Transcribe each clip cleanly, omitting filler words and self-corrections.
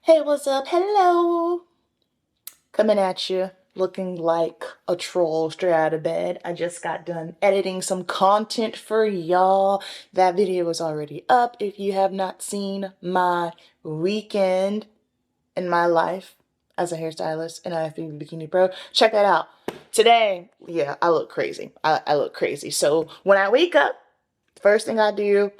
Hey, what's up? Hello. Coming at you looking like a troll straight out of bed. I just got done editing some content for y'all. That video is already up. If you have not seen my weekend in my life as a hairstylist and Afit Bikini Pro, check that out. Today, yeah, I look crazy. I look crazy. So when I wake up, first thing I do,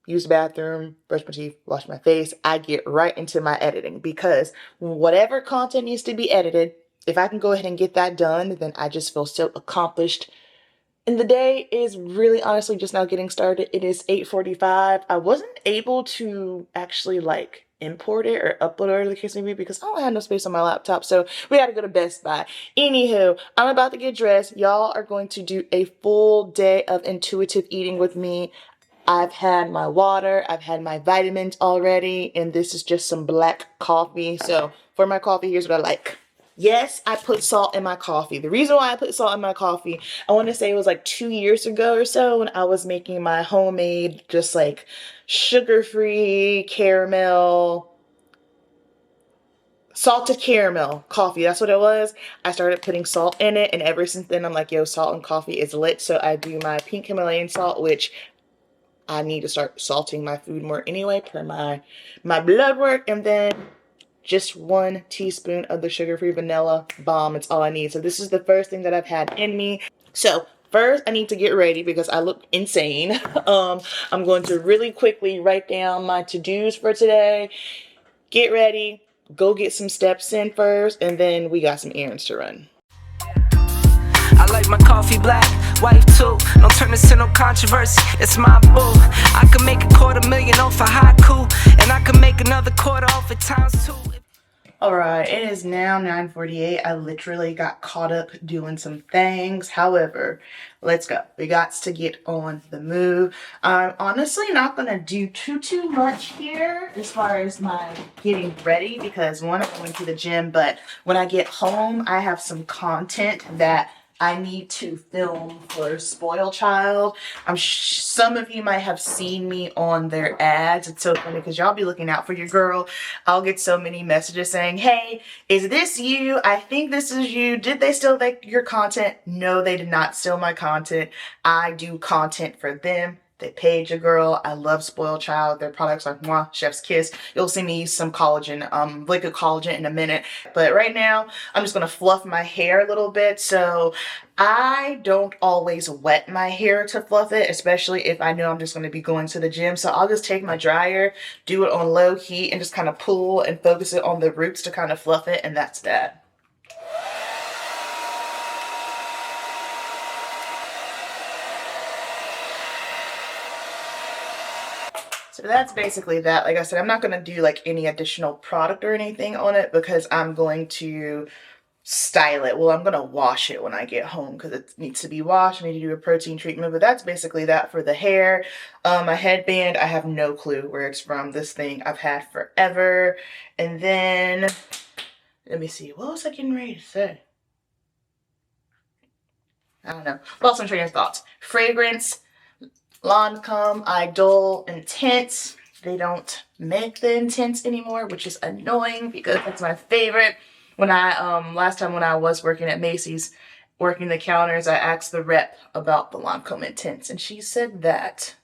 use the bathroom, brush my teeth, wash my face. I get right into my editing because whatever content needs to be edited, if I can go ahead and get that done, then I just feel so accomplished. And the day is really honestly just now getting started. It is 8:45. I wasn't able to actually import it or upload it, or the case may be, because I don't have no space on my laptop. So we gotta go to Best Buy. Anywho, I'm about to get dressed. Y'all are going to do a full day of intuitive eating with me. I've had my water, I've had my vitamins already, and this is just some black coffee. So for my coffee, here's what I like. Yes, I put salt in my coffee. The reason why I put salt in my coffee, I want to say it was like 2 years ago or so when I was making my homemade, just like sugar-free caramel, salted caramel coffee. That's what it was. I started putting salt in it, and ever since then I'm like, yo, salt and coffee is lit. So I do my pink Himalayan salt, which I need to start salting my food more anyway per my blood work, and then just 1 teaspoon of the sugar-free vanilla balm. It's all I need. So this is the first thing that I've had in me. So first I need to get ready because I look insane. I'm going to really quickly write down my to-dos for today, get ready, go get some steps in first, and then we got some errands to run. I like my coffee black, wife too. Don't turn this to no controversy, it's my boo. I can make $250,000 off a haiku, and I can make another quarter off at times 2. Alright, it is now 9:48. I literally got caught up doing some things. However, let's go. We got to get on the move. I'm honestly not going to do too much here as far as my getting ready because one, I'm going to the gym, but when I get home, I have some content that I need to film for Spoiled Child. Some of you might have seen me on their ads. It's so funny because y'all be looking out for your girl. I'll get so many messages saying, hey, is this you? I think this is you. Did they steal your content? No, they did not steal my content. I do content for them. They paid your girl. I love Spoiled Child. Their products are mwah, chef's kiss. You'll see me use some collagen, liquid collagen in a minute. But right now, I'm just gonna fluff my hair a little bit. So I don't always wet my hair to fluff it, especially if I know I'm just gonna be going to the gym. So I'll just take my dryer, do it on low heat, and just kind of pull and focus it on the roots to kind of fluff it, and that's that. So that's basically that. Like I said, I'm not going to do like any additional product or anything on it because I'm going to style it. Well, I'm going to wash it when I get home because it needs to be washed. I need to do a protein treatment, but that's basically that for the hair. My headband, I have no clue where it's from. This thing I've had forever. And then, let me see. What was I getting ready to say? I don't know. Lost my train of thoughts. Fragrance. Lancome Idol Intense. They don't make the Intense anymore, which is annoying because that's my favorite. When I last time when I was working at Macy's, working the counters, I asked the rep about the Lancome Intense, and she said that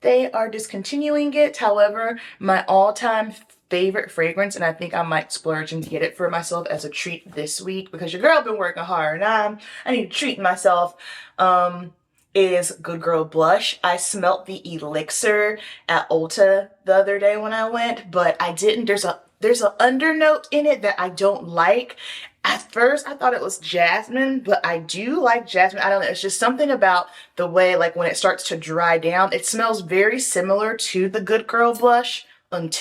they are discontinuing it. However, my all-time favorite fragrance, and I think I might splurge and get it for myself as a treat this week because your girl been working hard and I need to treat myself. Is Good Girl Blush. I smelt the Elixir at Ulta the other day when I went, but I didn't. There's an undernote in it that I don't like. At first, I thought it was jasmine, but I do like jasmine. I don't know. It's just something about the way, like when it starts to dry down, it smells very similar to the Good Girl Blush and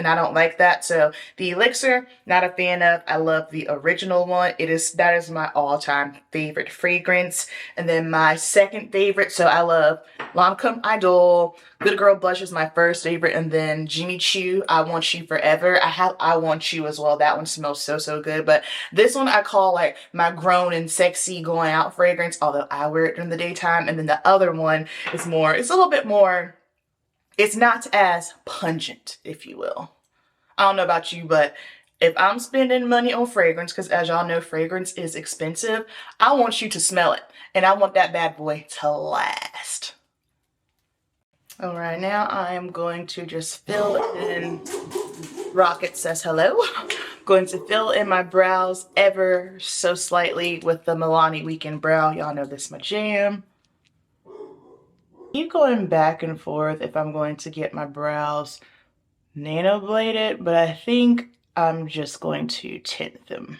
I don't like that. So the Elixir, not a fan of. I love the original one. That is my all-time favorite fragrance. And then my second favorite, so I love Lancome Idol. Good Girl Blush is my first favorite, and then Jimmy Choo, I Want You Forever. I have I Want You as well. That one smells so good. But this one I call like my grown and sexy going out fragrance, although I wear it during the daytime. And then the other one is it's a little bit more, it's not as pungent, if you will. I don't know about you, but if I'm spending money on fragrance, because as y'all know, fragrance is expensive, I want you to smell it. And I want that bad boy to last. All right, now I am going to just fill in, Rocket says hello. Going to fill in my brows ever so slightly with the Milani Weekend Brow. Y'all know this is my jam. Keep going back and forth if I'm going to get my brows nano bladed, but I think I'm just going to tint them.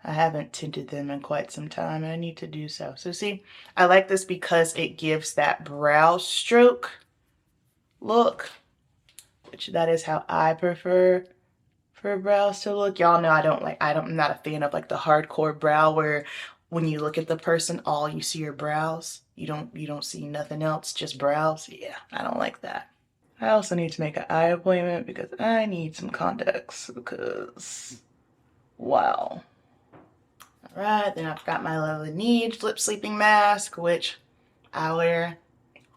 I haven't tinted them in quite some time and I need to do so. So see, I like this because it gives that brow stroke look, which that is how I prefer for brows to look. Y'all know I'm not a fan of like the hardcore brow where when you look at the person, all you see are brows. You don't see nothing else, just brows. Yeah, I don't like that. I also need to make an eye appointment because I need some contacts because, wow. All right, then I've got my lovely Need Flip Sleeping Mask, which I wear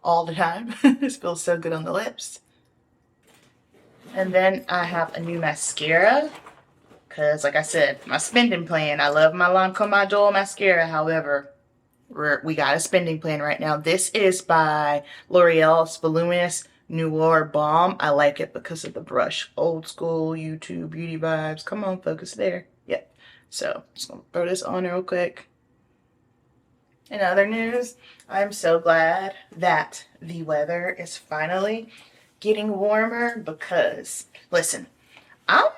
all the time. This feels so good on the lips. And then I have a new mascara because, like I said, my spending plan. I love my Lancome Idol mascara. However, we got a spending plan right now. This is by L'Oreal's Voluminous Noir Balm. I like it because of the brush. Old school YouTube beauty vibes. Come on, focus there. Yep. So, just gonna throw this on real quick. In other news, I'm so glad that the weather is finally getting warmer because, listen, I'm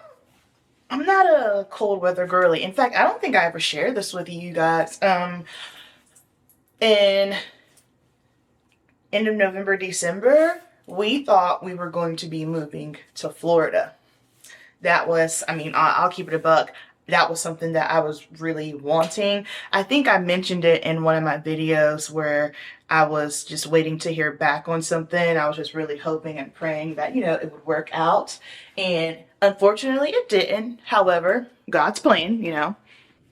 not a cold weather girly. In fact, I don't think I ever shared this with you guys. In end of November, December, we thought we were going to be moving to Florida. That was, I'll keep it a buck. That was something that I was really wanting. I think I mentioned it in one of my videos where I was just waiting to hear back on something. I was just really hoping and praying that, it would work out. And unfortunately it didn't. However, God's plan,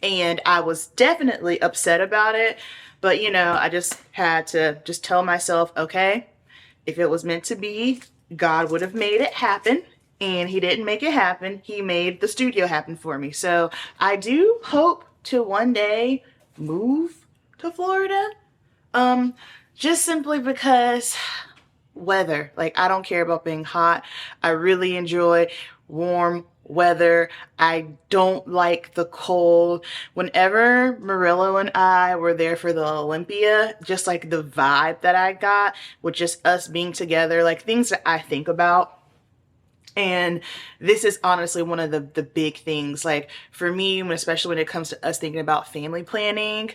and I was definitely upset about it. But, I just had to just tell myself, okay, if it was meant to be, God would have made it happen. And he didn't make it happen. He made the studio happen for me. So I do hope to one day move to Florida. Just simply because weather. Like, I don't care about being hot. I really enjoy warm weather. I don't like the cold. Whenever Murillo and I were there for the Olympia, just like the vibe that I got with just us being together, like things that I think about. And this is honestly one of the big things, like for me, especially when it comes to us thinking about family planning,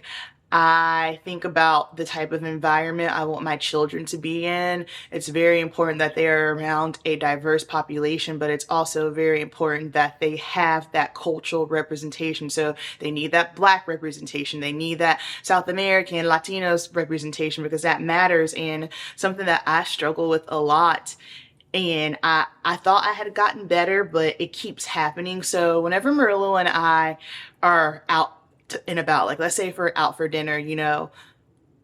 I think about the type of environment I want my children to be in. It's very important that they are around a diverse population, but it's also very important that they have that cultural representation. So they need that Black representation. They need that South American, Latinos representation because that matters, and something that I struggle with a lot. And I thought I had gotten better, but it keeps happening. So whenever Murillo and I are out and about, like let's say if we're out for dinner,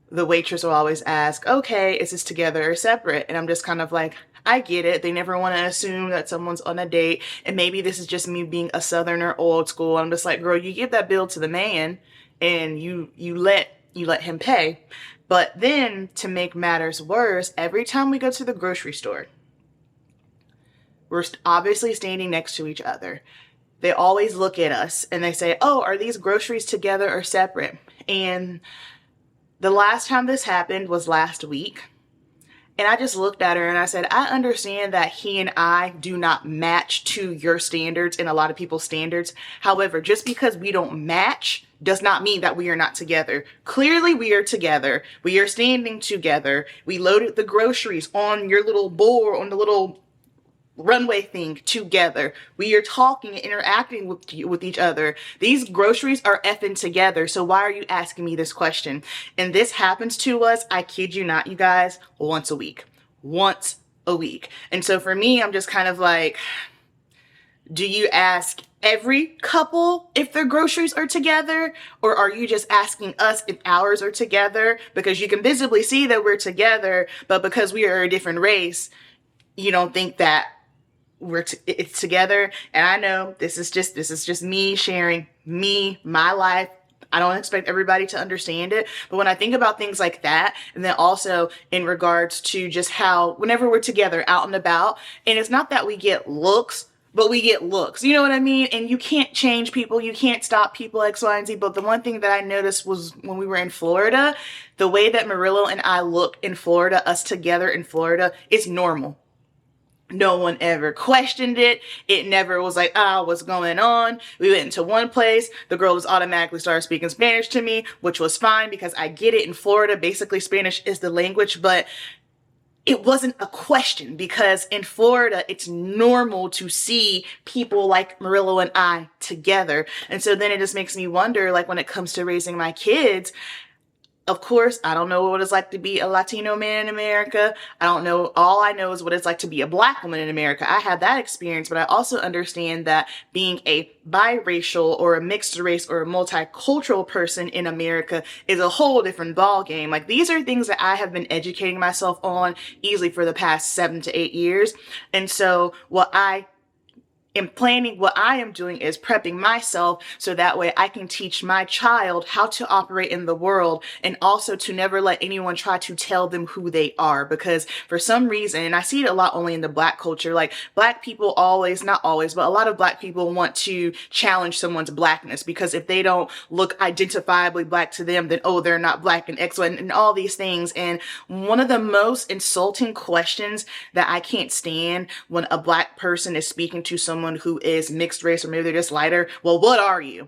the waitress will always ask, okay, is this together or separate? And I'm just kind of like, I get it. They never want to assume that someone's on a date. And maybe this is just me being a Southerner, old school. I'm just like, girl, you give that bill to the man and you let him pay. But then to make matters worse, every time we go to the grocery store, we're obviously standing next to each other. They always look at us and they say, oh, are these groceries together or separate? And the last time this happened was last week. And I just looked at her and I said, I understand that he and I do not match to your standards and a lot of people's standards. However, just because we don't match does not mean that we are not together. Clearly we are together. We are standing together. We loaded the groceries on your little bowl, on the little runway thing together. We are talking and interacting with each other. These groceries are effing together. So why are you asking me this question? And this happens to us, I kid you not, you guys, once a week. Once a week. And so for me, I'm just kind of like, do you ask every couple if their groceries are together? Or are you just asking us if ours are together? Because you can visibly see that we're together, but because we are a different race, you don't think that it's together. And I know this is just me sharing my life. I don't expect everybody to understand it, but when I think about things like that, and then also in regards to just how whenever we're together out and about, and it's not that we get looks, but we get looks, you know what I mean? And you can't change people, you can't stop people, X, Y, and Z. But the one thing that I noticed was when we were in Florida, the way that Murillo and I look in Florida, us together in Florida, it's normal. No one ever questioned it. It never was like, what's going on? We went into one place. The girl just automatically started speaking Spanish to me, which was fine because I get it. In Florida, basically Spanish is the language, but it wasn't a question because in Florida, it's normal to see people like Murillo and I together. And so then it just makes me wonder, like when it comes to raising my kids, of course, I don't know what it's like to be a Latino man in America. I don't know. All I know is what it's like to be a Black woman in America. I had that experience, but I also understand that being a biracial or a mixed race or a multicultural person in America is a whole different ball game. Like these are things that I have been educating myself on easily for the past 7 to 8 years. And so what I am doing is prepping myself so that way I can teach my child how to operate in the world and also to never let anyone try to tell them who they are. Because for some reason, and I see it a lot only in the Black culture, like Black people always, not always, but a lot of Black people want to challenge someone's Blackness because if they don't look identifiably Black to them, then, oh, they're not Black and X, and all these things. And one of the most insulting questions that I can't stand when a Black person is speaking to someone who is mixed race or maybe they're just lighter, well, what are you?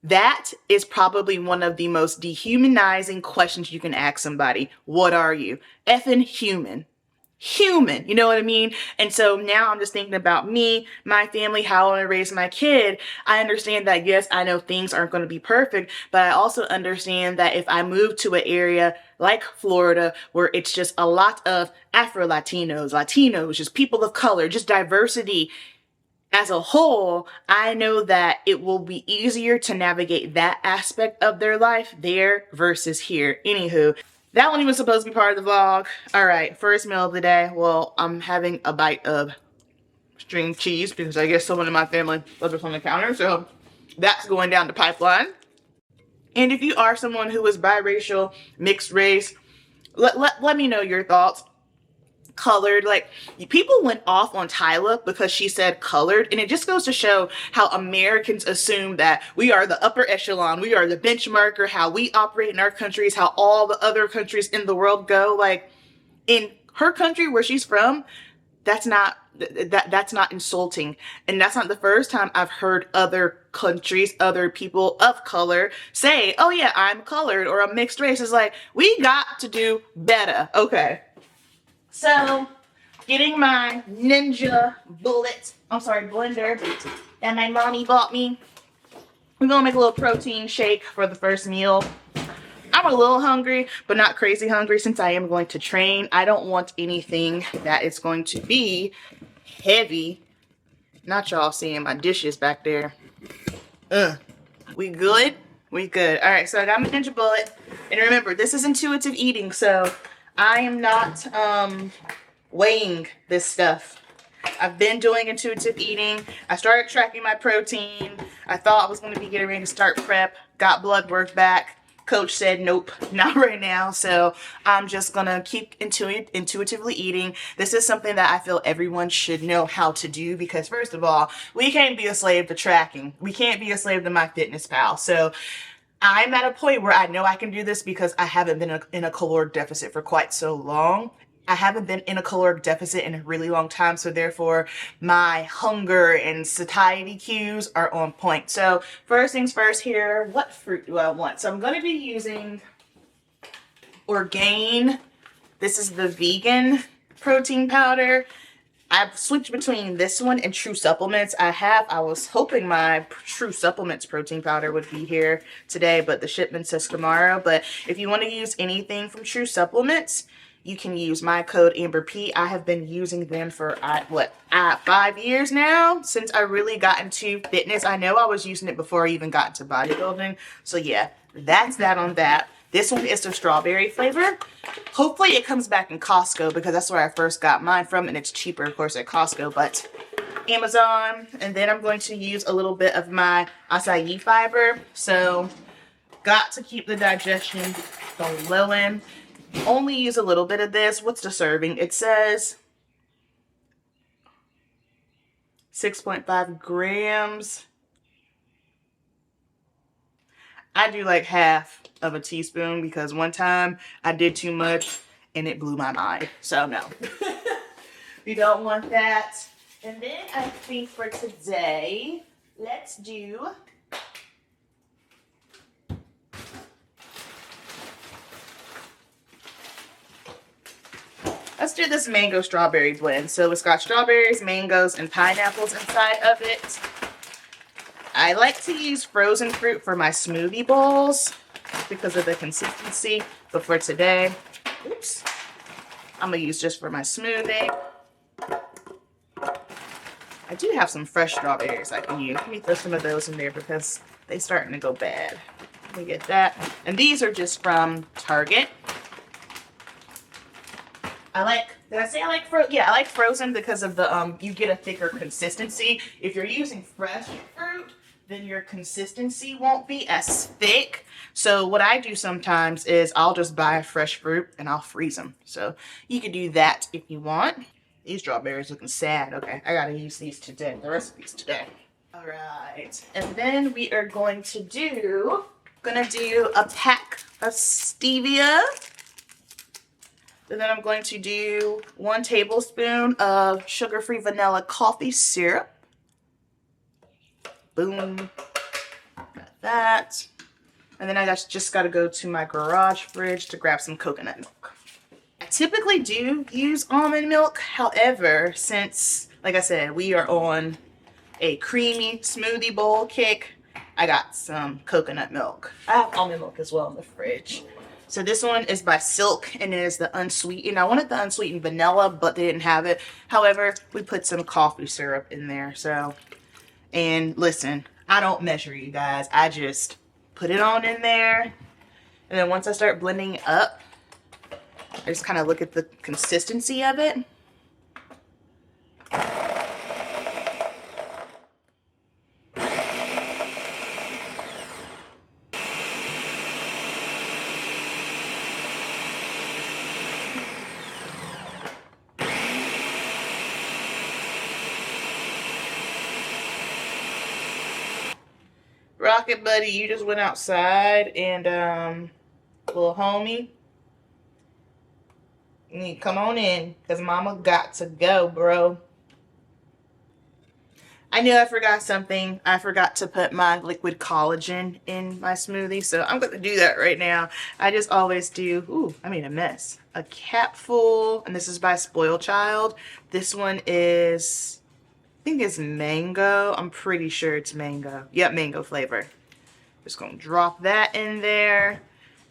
That is probably one of the most dehumanizing questions you can ask somebody. What are you? Effing human. Human, you know what I mean? And so now I'm just thinking about me, my family, how I want to raise my kid. I understand that, yes, I know things aren't going to be perfect, but I also understand that if I move to an area like Florida, where it's just a lot of Latinos, just people of color, just diversity, as a whole, I know that it will be easier to navigate that aspect of their life there versus here. Anywho, that wasn't even supposed to be part of the vlog. All right, first meal of the day. Well, I'm having a bite of string cheese because I guess someone in my family left it on the counter. So that's going down the pipeline. And if you are someone who is biracial, mixed race, let me know your thoughts. Colored, like people went off on Tyla because she said colored, and it just goes to show how Americans assume that we are the upper echelon, we are the benchmarker, how we operate in our countries, how all the other countries in the world go. Like in her country where she's from, that's not insulting, and that's not the first time I've heard other countries, other people of color say, oh yeah, I'm colored or I'm mixed race. It's like, we got to do better. Okay. So, getting my Ninja blender that my mommy bought me. We're gonna make a little protein shake for the first meal. I'm a little hungry, but not crazy hungry since I am going to train. I don't want anything that is going to be heavy. Not y'all seeing my dishes back there. We good? We good. All right, so I got my Ninja Bullet. And remember, this is intuitive eating, so I am not weighing this stuff. I've been doing intuitive eating. I started tracking my protein. I thought I was going to be getting ready to start prep. Got blood work back. Coach said, nope, not right now. So I'm just going to keep intuitively eating. This is something that I feel everyone should know how to do because, first of all, we can't be a slave to tracking. We can't be a slave to MyFitnessPal. So I'm at a point where I know I can do this because I haven't been in a caloric deficit for quite so long. I haven't been in a caloric deficit in a really long time, so therefore my hunger and satiety cues are on point. So first things first here, what fruit do I want? So I'm going to be using Gainz. This is the vegan protein powder. I've switched between this one and True Supplements. I was hoping my True Supplements protein powder would be here today, but the shipment says tomorrow. But if you want to use anything from True Supplements, you can use my code Amberp. I have been using them for 5 years now since I really got into fitness. I know I was using it before I even got into bodybuilding. So yeah, that's that on that. This one is the strawberry flavor. Hopefully it comes back in Costco because that's where I first got mine from, and it's cheaper, of course, at Costco. But Amazon. And then I'm going to use a little bit of my acai fiber. So got to keep the digestion flowing. Only use a little bit of this. What's the serving? It says 6.5 grams. I do like half of a teaspoon because one time I did too much and it blew my mind. So no, we don't want that. And then I think for today, let's do this mango strawberry blend. So it's got strawberries, mangoes, and pineapples inside of it. I like to use frozen fruit for my smoothie bowls because of the consistency. But for today, oops, I'm gonna use just for my smoothie. I do have some fresh strawberries I can use. Let me throw some of those in there because they're starting to go bad. Let me get that. And these are just from Target. Did I say I like frozen? Yeah, I like frozen because of the, you get a thicker consistency. If you're using fresh fruit, then your consistency won't be as thick. So what I do sometimes is I'll just buy fresh fruit and I'll freeze them. So you could do that if you want. These strawberries looking sad. Okay, I gotta use these today, the recipes today. All right, and then we are going to do a pack of stevia. And then I'm going to do 1 tablespoon of sugar-free vanilla coffee syrup. Boom. Got that. And then I just got to go to my garage fridge to grab some coconut milk. I typically do use almond milk. However, since, like I said, we are on a creamy smoothie bowl kick, I got some coconut milk. I have almond milk as well in the fridge. So this one is by Silk and it is the unsweetened. I wanted the unsweetened vanilla, but they didn't have it. However, we put some coffee syrup in there. So, and listen, I don't measure, you guys. I just put it on in there. And then once I start blending it up, I just kind of look at the consistency of it. Rocket Buddy, you just went outside and little homie, you need to come on in because mama got to go, bro. I knew I forgot something. I forgot to put my liquid collagen in my smoothie, so I'm going to do that right now. I just always do, ooh, I made a mess. A capful, and this is by Spoiled Child. This one is, I think it's mango. I'm pretty sure it's mango. Yep, mango flavor. Just gonna drop that in there,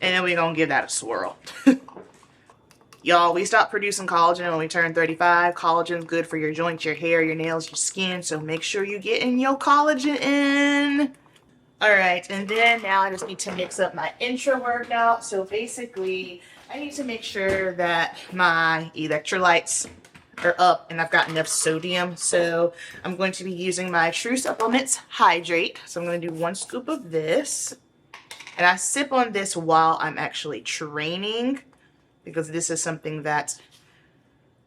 and then we're gonna give that a swirl. Y'all, we stopped producing collagen when we turned 35. Collagen's good for your joints, your hair, your nails, your skin, so make sure you get in your collagen in. All right, and then now I just need to mix up my intra workout. So basically, I need to make sure that my electrolytes are up and I've got enough sodium. So I'm going to be using my True Supplements Hydrate. So I'm going to do 1 scoop of this. And I sip on this while I'm actually training because this is something that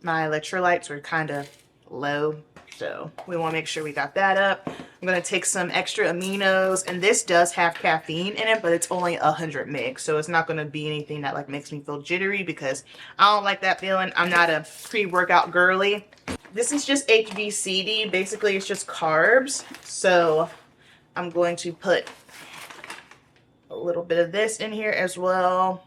my electrolytes are kind of low. So we want to make sure we got that up. I'm going to take some extra aminos, and this does have caffeine in it, but it's only 100 mg. So it's not going to be anything that like makes me feel jittery because I don't like that feeling. I'm not a pre-workout girly. This is just HBCD. Basically, it's just carbs. So I'm going to put a little bit of this in here as well.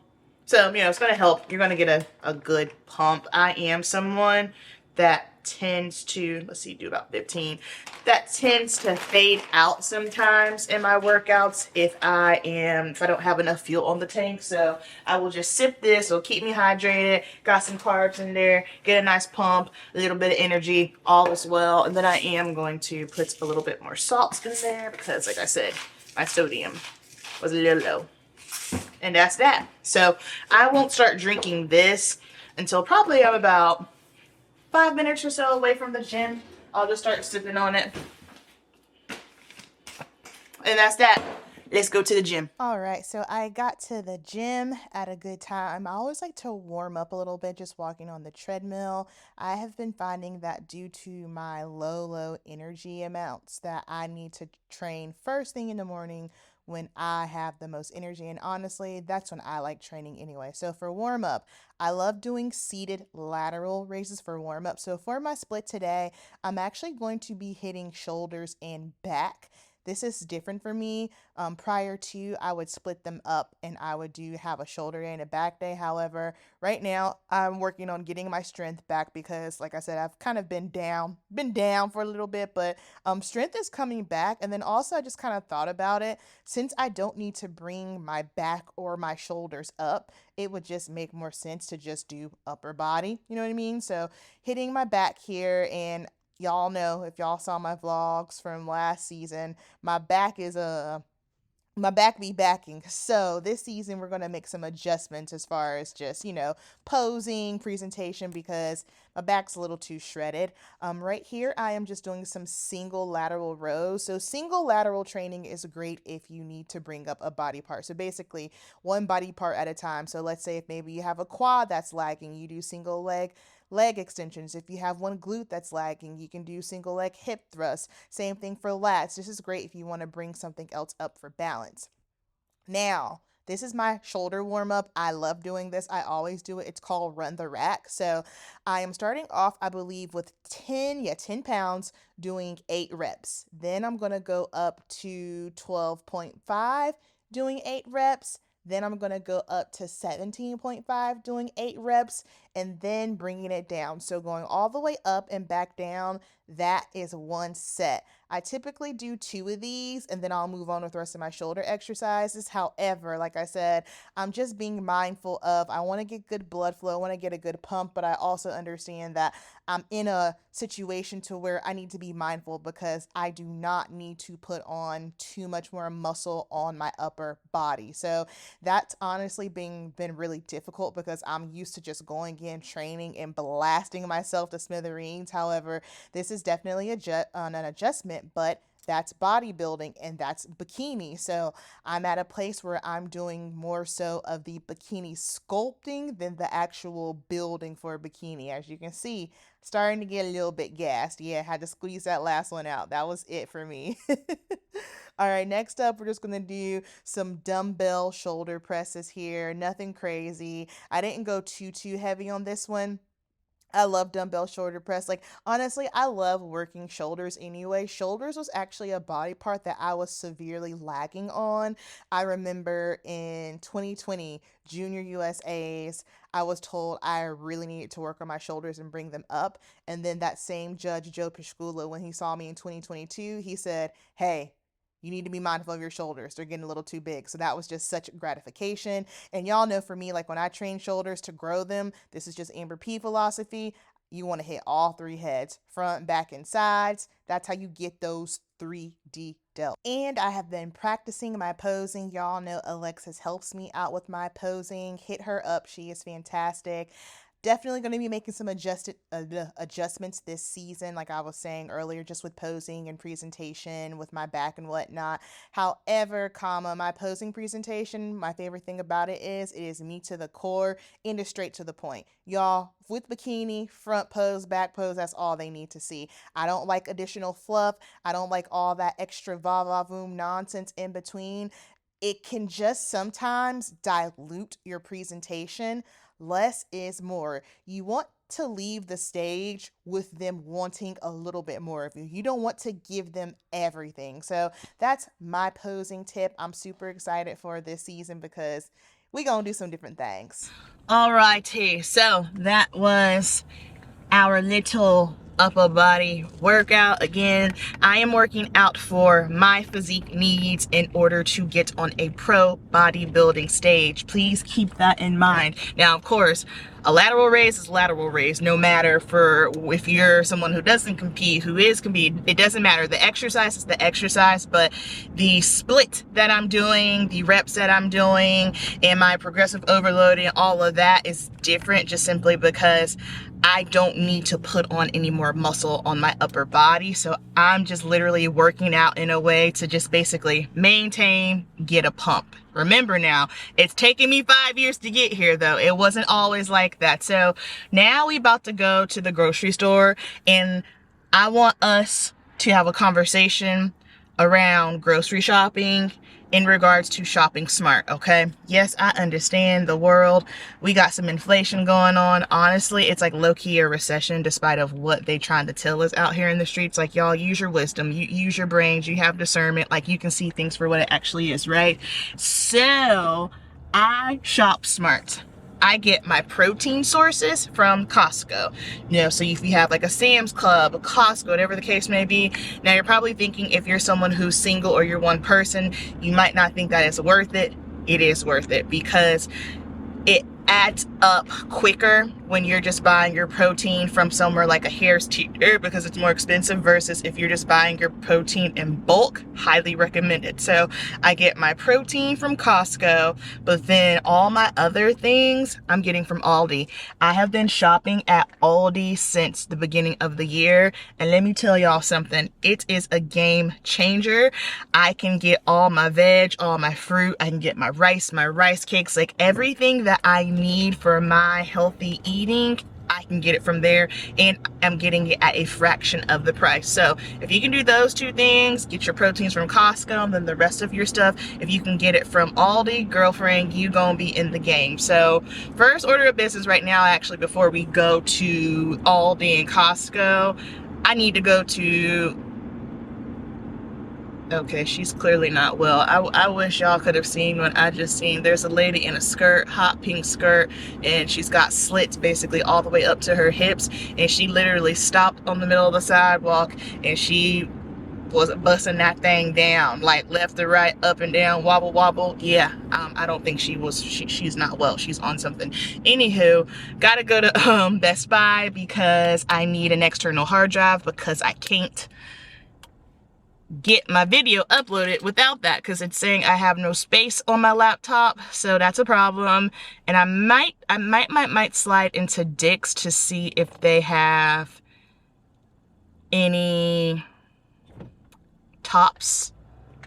So, you know, it's going to help. You're going to get a good pump. I am someone that tends to, let's see, do about 15. That tends to fade out sometimes in my workouts if I don't have enough fuel on the tank. So I will just sip this. It'll keep me hydrated. Got some carbs in there. Get a nice pump, a little bit of energy, all as well. And then I am going to put a little bit more salt in there because, like I said, my sodium was a little low. And that's that. So I won't start drinking this until probably I'm about 5 minutes or so away from the gym. I'll just start sipping on it. And that's that. Let's go to the gym. All right, so I got to the gym at a good time. I always like to warm up a little bit just walking on the treadmill. I have been finding that due to my low energy amounts that I need to train first thing in the morning when I have the most energy. And honestly, that's when I like training anyway. So for warm up, I love doing seated lateral raises for warm up. So for my split today, I'm actually going to be hitting shoulders and back. This is different for me. Prior to, I would split them up and I would have a shoulder day and a back day. However, right now I'm working on getting my strength back because, like I said, I've kind of been down for a little bit, but strength is coming back. And then also I just kind of thought about it. Since I don't need to bring my back or my shoulders up, it would just make more sense to just do upper body. You know what I mean? So hitting my back here, and y'all know, if y'all saw my vlogs from last season, my back be backing. So this season we're going to make some adjustments as far as just, posing, presentation, because my back's a little too shredded. Right here I am just doing some single lateral rows. So single lateral training is great if you need to bring up a body part. So basically one body part at a time. So let's say if maybe you have a quad that's lagging, you do single leg extensions. If you have one glute that's lagging, you can do single leg hip thrusts. Same thing for lats. This is great if you want to bring something else up for balance. Now, this is my shoulder warm up. I love doing this. I always do it. It's called Run the Rack. So I am starting off, I believe, with 10 pounds, doing 8 reps. Then I'm going to go up to 12.5, doing 8 reps. Then I'm going to go up to 17.5, doing 8 reps, and then bringing it down. So going all the way up and back down, that is one set. I typically do 2 of these, and then I'll move on with the rest of my shoulder exercises. However, like I said, I'm just being mindful of, I want to get good blood flow, I want to get a good pump, but I also understand that I'm in a situation to where I need to be mindful because I do not need to put on too much more muscle on my upper body. So that's honestly been really difficult because I'm used to just going in, training, and blasting myself to smithereens. However, this is definitely an adjustment, but that's bodybuilding and that's bikini. So I'm at a place where I'm doing more so of the bikini sculpting than the actual building for a bikini. As you can see, starting to get a little bit gassed. Yeah, had to squeeze that last one out. That was it for me. All right, next up, we're just going to do some dumbbell shoulder presses here. Nothing crazy. I didn't go too heavy on this one. I love dumbbell shoulder press. Like, honestly, I love working shoulders anyway. Shoulders was actually a body part that I was severely lagging on. I remember in 2020, Junior USAs, I was told I really needed to work on my shoulders and bring them up. And then that same judge, Joe Pishkula, when he saw me in 2022, he said, hey, you need to be mindful of your shoulders. They're getting a little too big. So that was just such gratification. And y'all know for me, like when I train shoulders to grow them, this is just Amberp philosophy. You want to hit all 3 heads, front, back, and sides. That's how you get those 3D delts. And I have been practicing my posing. Y'all know Alexis helps me out with my posing. Hit her up. She is fantastic. Definitely going to be making some adjustments this season, like I was saying earlier, just with posing and presentation with my back and whatnot. However, my posing presentation, my favorite thing about it is me to the core and it's straight to the point. Y'all, with bikini, front pose, back pose, that's all they need to see. I don't like additional fluff. I don't like all that extra va-va-voom nonsense in between. It can just sometimes dilute your presentation. Less is more. You want to leave the stage with them wanting a little bit more of you. You don't want to give them everything. So that's my posing tip. I'm super excited for this season because we're going to do some different things. All righty. So that was our little upper body workout. Again, I am working out for my physique needs in order to get on a pro bodybuilding stage. Please keep that in mind. Now, of course, A lateral raise is a lateral raise, no matter for if you're someone who doesn't compete, who is competing, it doesn't matter. The exercise is the exercise, but the split that I'm doing, the reps that I'm doing, and my progressive overloading, all of that is different, just simply because I don't need to put on any more muscle on my upper body. So I'm just literally working out in a way to just basically maintain, get a pump. Remember now, it's taken me 5 years to get here though. It wasn't always like that. So now we about to go to the grocery store, and I want us to have a conversation around grocery shopping in regards to shopping smart, okay? Yes, I understand the world. We got some inflation going on. Honestly, it's like low-key a recession despite of what they trying to tell us out here in the streets. Like, y'all, use your wisdom, you use your brains, you have discernment, like you can see things for what it actually is, right? So I shop smart. I get my protein sources from Costco. You know, so if you have like a Sam's Club, a Costco, whatever the case may be. Now you're probably thinking, if you're someone who's single or you're one person, you might not think that it's worth it. It is worth it, because it adds up quicker when you're just buying your protein from somewhere like a Harris Teeter, because it's more expensive, versus if you're just buying your protein in bulk. Highly recommended. So I get my protein from Costco, but then all my other things I'm getting from Aldi. I have been shopping at Aldi since the beginning of the year, and let me tell y'all something, it is a game changer. I can get all my veg, all my fruit, I can get my rice cakes, like everything that I need for my healthy eating, I can get it from there, and I'm getting it at a fraction of the price. So if you can do those two things, get your proteins from Costco, and then the rest of your stuff, if you can get it from Aldi, girlfriend, you gonna be in the game. So first order of business right now, actually, before we go to Aldi and Costco, I need to go to... Okay, she's clearly not well. I wish y'all could have seen what I just seen. There's a lady in a skirt, hot pink skirt, and she's got slits basically all the way up to her hips, and she literally stopped on the middle of the sidewalk, and she was busting that thing down, like left to right, up and down, wobble wobble. Yeah, I don't think she's not well. She's on something. Anywho, gotta go to Best Buy because I need an external hard drive, because I can't get my video uploaded without that, because it's saying I have no space on my laptop, so that's a problem. And I might slide into Dick's to see if they have any tops.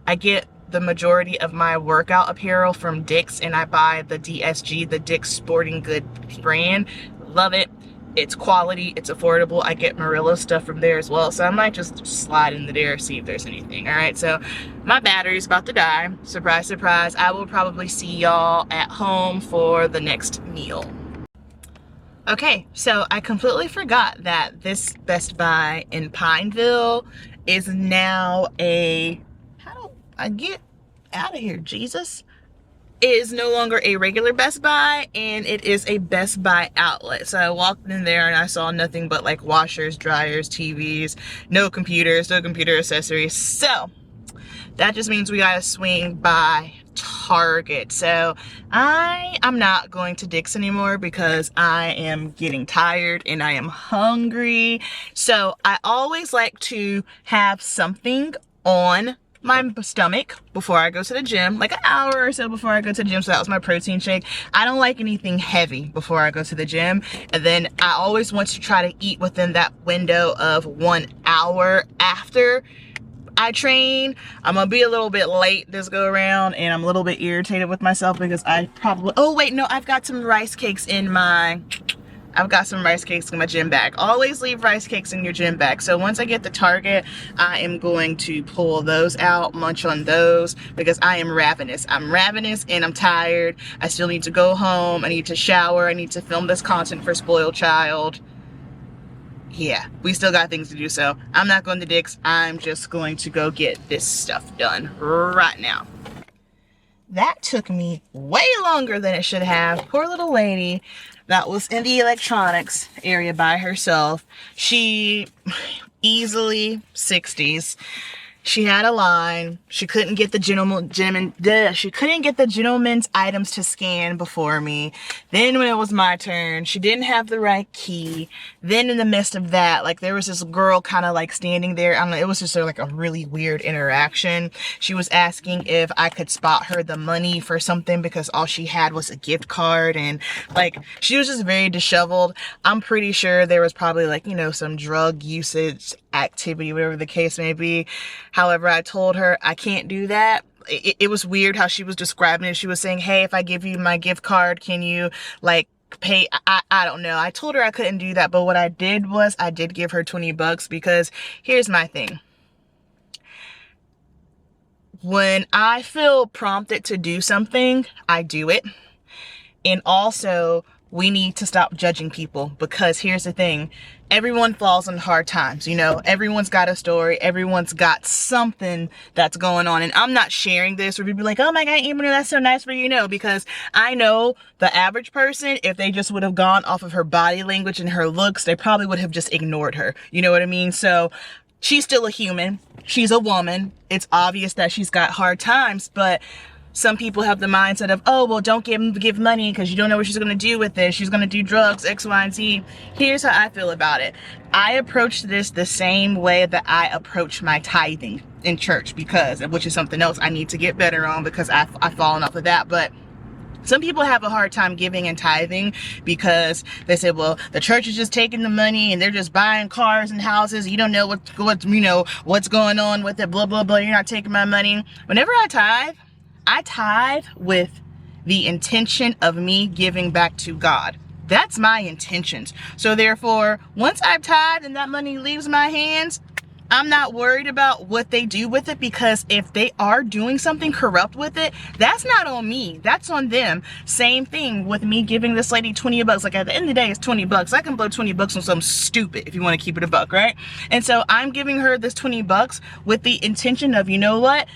I get the majority of my workout apparel from Dick's, and I buy the DSG, the Dick's Sporting Goods brand. Love it. It's quality, it's affordable. I get Murillo stuff from there as well, so I might just slide into there, see if there's anything. All right, so my battery's about to die. Surprise, surprise. I will probably see y'all at home for the next meal. Okay, so I completely forgot that this Best Buy in Pineville is now a... How do I get out of here, Jesus? Is no longer a regular Best Buy, and it is a Best Buy outlet. So I walked in there and I saw nothing but like washers, dryers, TVs, no computers, no computer accessories. So that just means we gotta swing by Target. So I'm not going to Dick's anymore because I am getting tired and I am hungry. So I always like to have something on my stomach before I go to the gym, like an hour or so before I go to the gym. So that was my protein shake. I don't like anything heavy before I go to the gym, and then I always want to try to eat within that window of 1 hour after I train. I'm gonna be a little bit late this go around, and I'm a little bit irritated with myself because I probably... Oh wait, no, I've got some rice cakes in my... I've got some rice cakes in my gym bag. Always leave rice cakes in your gym bag. So once I get to Target, I am going to pull those out, munch on those, because I am ravenous. I'm ravenous and I'm tired. I still need to go home. I need to shower. I need to film this content for Spoiled Child. Yeah, we still got things to do. So I'm not going to Dick's. I'm just going to go get this stuff done right now. That took me way longer than it should have. Poor little lady that was in the electronics area by herself. She easily 60s. she had a line. She couldn't get the she couldn't get the gentleman's items to scan before me. Then when it was my turn, she didn't have the right key. Then in the midst of that, like, there was this girl kind of like standing there. I don't know, it was just like a really weird interaction. She was asking if I could spot her the money for something because all she had was a gift card, and like, she was just very disheveled. I'm pretty sure there was probably like, you know, some drug usage activity, whatever the case may be. However, I told her I can't do that. It was weird how she was describing it. She was saying, hey, if I give you my gift card, can you like pay? I don't know. I told her I couldn't do that, but what I did was I did give her $20 because here's my thing. When I feel prompted to do something, I do it. And also, we need to stop judging people, because here's the thing. Everyone falls in hard times, you know. Everyone's got a story. Everyone's got something that's going on. And I'm not sharing this where people be like, oh my God, Amber, that's so nice for you. No, because I know the average person, if they just would have gone off of her body language and her looks, they probably would have just ignored her. You know what I mean? So she's still a human. She's a woman. It's obvious that she's got hard times, but some people have the mindset of, oh, well, don't give money because you don't know what she's going to do with it. She's going to do drugs, X, Y, and Z. Here's how I feel about it. I approach this the same way that I approach my tithing in church, which is something else I need to get better on because I've fallen off of that. But some people have a hard time giving and tithing because they say, well, the church is just taking the money and they're just buying cars and houses. You don't know what's going on with it, blah, blah, blah. You're not taking my money. Whenever I tithe with the intention of me giving back to God. That's my intentions. So therefore, once I've tithed and that money leaves my hands, I'm not worried about what they do with it, because if they are doing something corrupt with it, that's not on me. That's on them. Same thing with me giving this lady $20. Like, at the end of the day, it's $20. I can blow $20 on something stupid if you want to keep it a buck, right? And so I'm giving her this $20 with the intention of, you know what?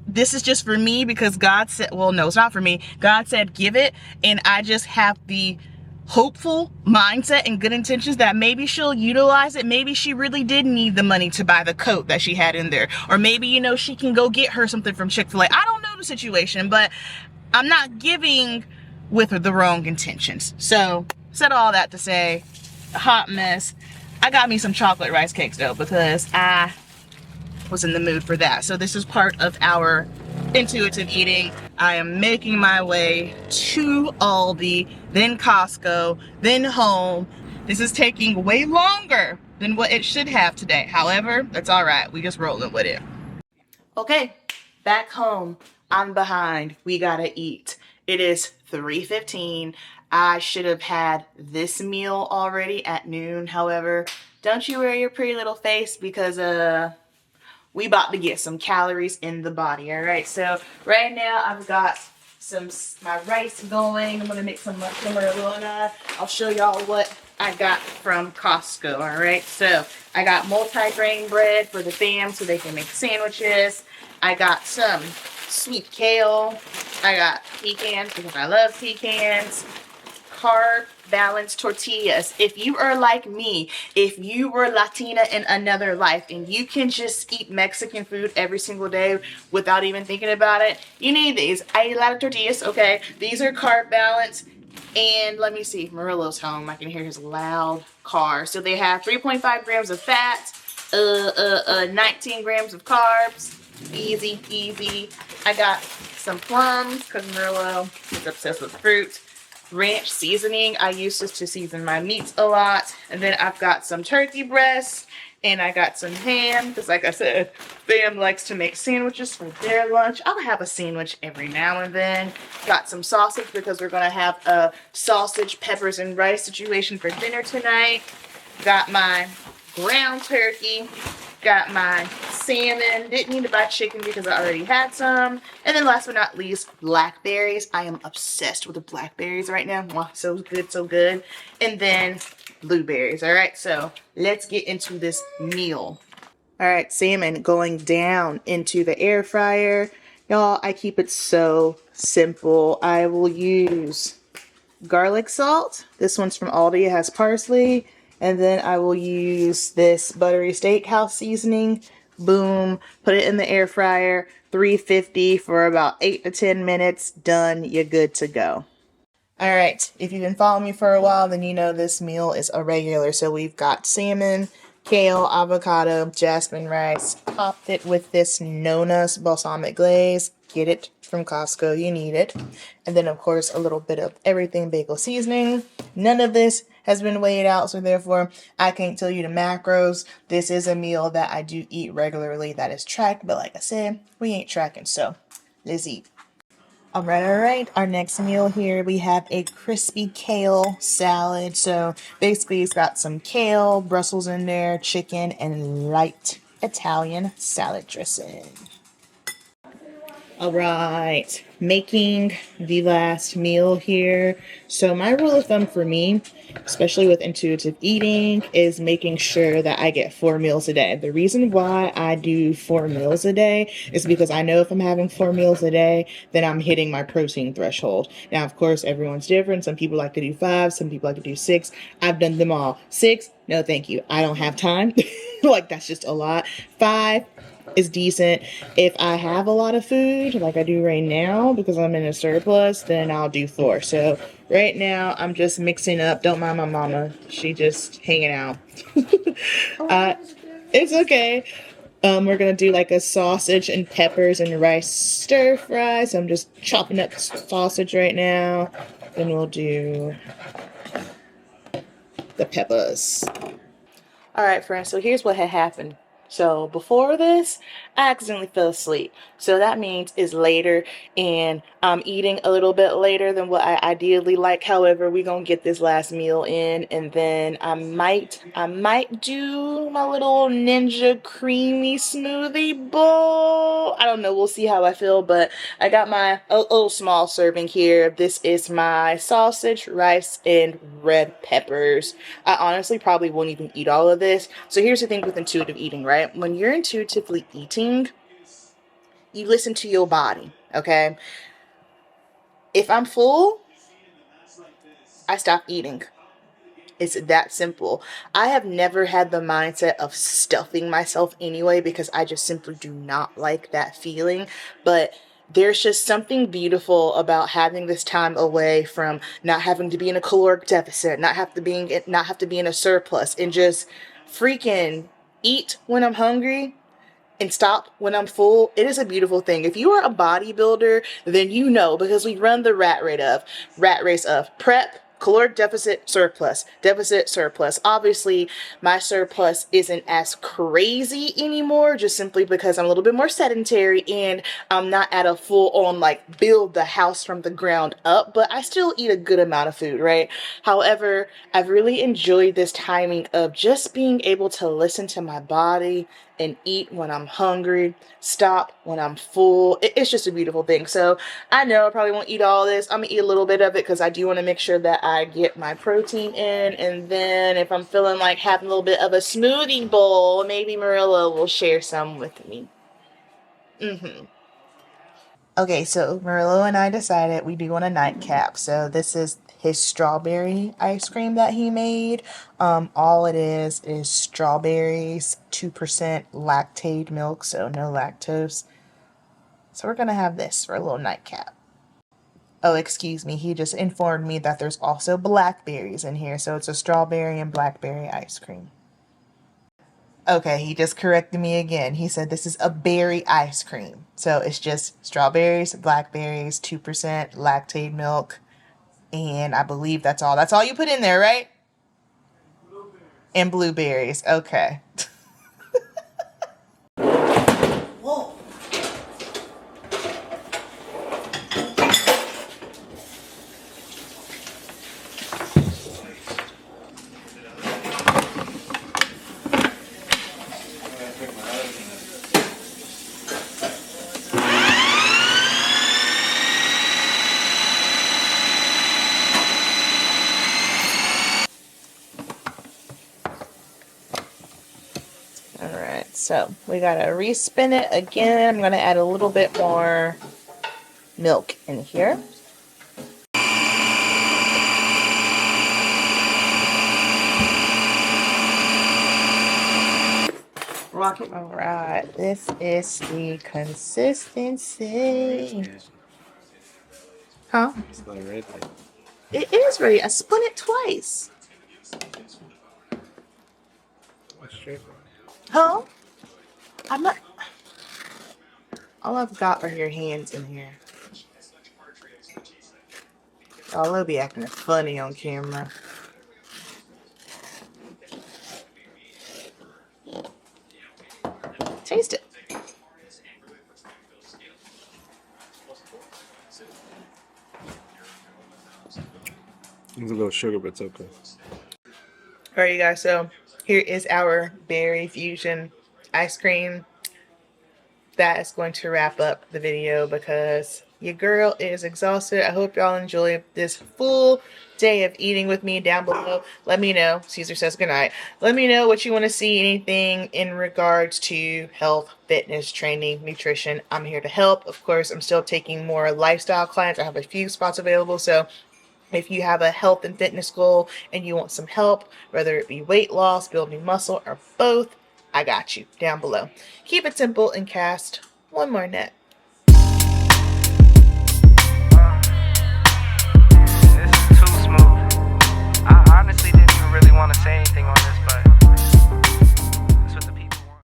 This is just for me because God said, well, no, it's not for me. God said, give it. And I just have the hopeful mindset and good intentions that maybe she'll utilize it. Maybe she really did need the money to buy the coat that she had in there. Or maybe, you know, she can go get her something from Chick-fil-A. I don't know the situation, but I'm not giving with the wrong intentions. So, said all that to say, a hot mess. I got me some chocolate rice cakes though, because I was in the mood for that. So this is part of our intuitive eating. I am making my way to Aldi, then Costco, then home. This is taking way longer than what it should have today. However, that's all right. We just rolling with it. Okay, back home. I'm behind. We gotta eat. It is 3:15. I should have had this meal already at noon. However, don't you worry your pretty little face, because we about to get some calories in the body. All right, so right now I've got my rice going. I'm gonna make some mushroom marolona. I'll show y'all what I got from Costco. All right, so I got multi-grain bread for the fam so they can make sandwiches. I got some sweet kale. I got pecans because I love pecans. Carb balanced tortillas. If you are like me, if you were Latina in another life and you can just eat Mexican food every single day without even thinking about it, you need these. I eat a lot of tortillas, okay? These are carb balanced. And let me see, Murillo's home. I can hear his loud car. So they have 3.5 grams of fat, 19 grams of carbs. Easy, easy. I got some plums because Murillo is obsessed with fruit. Ranch seasoning. I use this to season my meats a lot. And then I've got some turkey breasts, and I got some ham because, like I said, Bam likes to make sandwiches for their lunch. I'll have a sandwich every now and then. Got some sausage because we're going to have a sausage, peppers, and rice situation for dinner tonight. Got my ground turkey. Got my salmon. Didn't need to buy chicken because I already had some. And then last but not least, blackberries. I am obsessed with the blackberries right now. Wow, so good, so good. And then blueberries. All right, so let's get into this meal. All right, salmon going down into the air fryer. Y'all, I keep it so simple. I will use garlic salt. This one's from Aldi. It has parsley. And then I will use this buttery steakhouse seasoning Boom, put it in the air fryer, 350 for about 8 to 10 minutes. Done, you're good to go. All right, if you've been following me for a while, then you know this meal is a regular. So we've got salmon, kale, avocado, jasmine rice, topped it with this Nona's balsamic glaze. Get it from Costco, you need it. And then, of course, a little bit of everything bagel seasoning. None of this has been weighed out, so therefore I can't tell you the macros. This is a meal that I do eat regularly that is tracked, but like I said, we ain't tracking, so let's eat. All right. Our next meal here, we have a crispy kale salad. So basically it's got some kale, Brussels in there, chicken, and light Italian salad dressing. All right, making the last meal here. So my rule of thumb for me, especially with intuitive eating, is making sure that I get 4 meals a day. The reason why I do 4 meals a day is because I know if I'm having 4 meals a day, then I'm hitting my protein threshold. Now, of course, everyone's different. Some people like to do 5, some people like to do 6. I've done them all. 6, no thank you. I don't have time. Like, that's just a lot. 5 is decent. If I have a lot of food, like I do right now, because I'm in a surplus, then I'll do 4. So right now, I'm just mixing up. Don't mind my mama. She just hanging out. It's okay. We're gonna do like a sausage and peppers and rice stir fry. So I'm just chopping up sausage right now. Then we'll do the peppers. All right, friends, so here's what had happened. So before this, I accidentally fell asleep. So that means it's later and I'm eating a little bit later than what I ideally like. However, we're going to get this last meal in and then I might do my little ninja creamy smoothie bowl. I don't know. We'll see how I feel, but I got my a little small serving here. This is my sausage, rice, and red peppers. I honestly probably won't even eat all of this. So here's the thing with intuitive eating, right? When you're intuitively eating, you listen to your body, okay? If I'm full, I stop eating. It's that simple. I have never had the mindset of stuffing myself anyway because I just simply do not like that feeling. But there's just something beautiful about having this time away from not having to be in a caloric deficit, not have to be in a surplus, and just freaking eat when I'm hungry and stop when I'm full. It is a beautiful thing. If you are a bodybuilder, then you know, because we run the rat race of prep, caloric deficit, surplus, deficit, surplus. Obviously, my surplus isn't as crazy anymore, just simply because I'm a little bit more sedentary and I'm not at a full on like build the house from the ground up, but I still eat a good amount of food, right? However, I've really enjoyed this timing of just being able to listen to my body and eat when I'm hungry, stop when I'm full. It's just a beautiful thing. So I know I probably won't eat all this. I'm gonna eat a little bit of it because I do want to make sure that I get my protein in. And then if I'm feeling like having a little bit of a smoothie bowl, maybe Marilla will share some with me. Okay, so Marilla and I decided we do want a nightcap. So this is his strawberry ice cream that he made. All it is strawberries, 2% lactate milk, so no lactose. So we're gonna have this for a little nightcap. Oh, excuse me, he just informed me that there's also blackberries in here, so it's a strawberry and blackberry ice cream. Okay, he just corrected me again. He said this is a berry ice cream. So it's just strawberries, blackberries, 2% lactate milk, and I believe that's all. That's all you put in there, right? Blueberries. And blueberries. Okay. Whoa. Alright, so we gotta respin it again. I'm gonna add a little bit more milk in here. All right, this is the consistency. Huh? It's not red. It is ready. I spun it twice. Huh? I'm not. All I've got are your hands in here. Oh, they'll be acting funny on camera. Taste it. There's a little sugar, but it's okay. Alright, you guys, so here is our berry fusion ice cream. That is going to wrap up the video because your girl is exhausted. I hope y'all enjoy this full day of eating with me. Down below, let me know. Caesar says goodnight. Let me know what you want to see, anything in regards to health, fitness, training, nutrition. I'm here to help. Of course, I'm still taking more lifestyle clients. I have a few spots available, so if you have a health and fitness goal and you want some help, whether it be weight loss, building muscle, or both, I got you down below. Keep it simple and cast one more net. This is too smooth. I honestly didn't even really want to say anything on this.